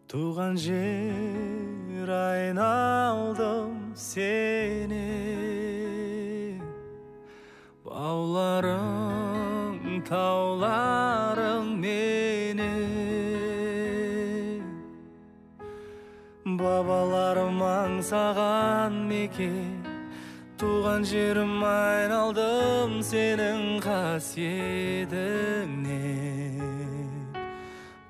Туған жер айналдым сені, бауларың, тауларың мені. Бабаларым аңсаған мекен, туған жерім айналдым сенің қасиетіңнен.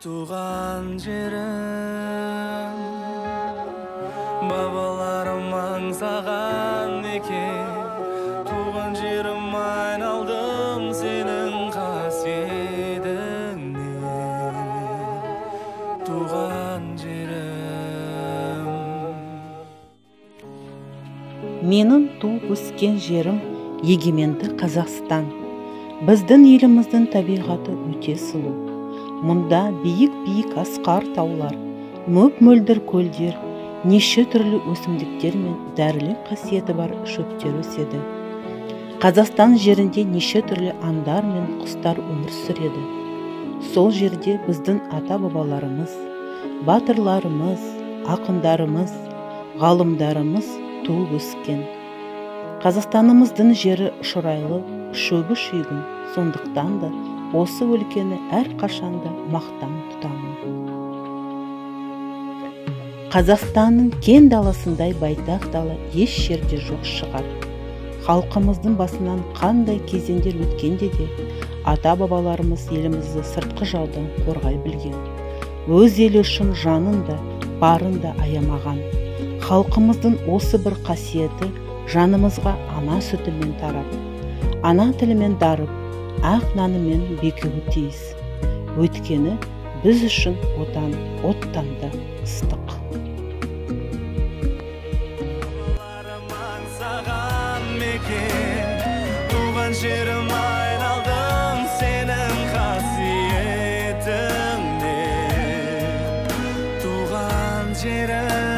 Туған жерім, бабаларым аңсаған мекен, туған жерім айналдым сенің қасиетіңнен. Туған жерім. Менің туып өскен жерім егеменді Қазақстан. Біздің еліміздің табиғаты өте сұлу. Мұнда биік-биік асқар таулар, мөп-мөлдір көлдер, неше түрлі өсімдіктер мен дәрілік қасиеті бар шөптер өседі. Қазақстан жерінде неше түрлі аңдар мен құстар өмір сүреді. Сол жерде біздің ата-бабаларымыз, батырларымыз, ақындарымыз, ғалымдарымыз туып өскен. Қазақстанымыздың жері шұрайлы, шөбі шүйгін, сондықтан да осы өлкені әр қашанда мақтан тұтамын. Қазақстанның кең даласындай байтақ дала еш жерде жоқ шығар. Халқымыздың басынан қандай кезеңдер өткенде де ата-бабаларымыз елімізді сыртқы жаудан қорғай білген. Өз елі үшін жанын да, барын да аямаған. Халқымыздың осы бір қасиеті жанымызға ана сүтімен тарап, ана тілімен дарып, ақ нанымен бекуі тиіс. Өйткені біз үшін отан оттан да ыстық. Туған жерім айналдым сенің қасиетіңнен. Туған жерім.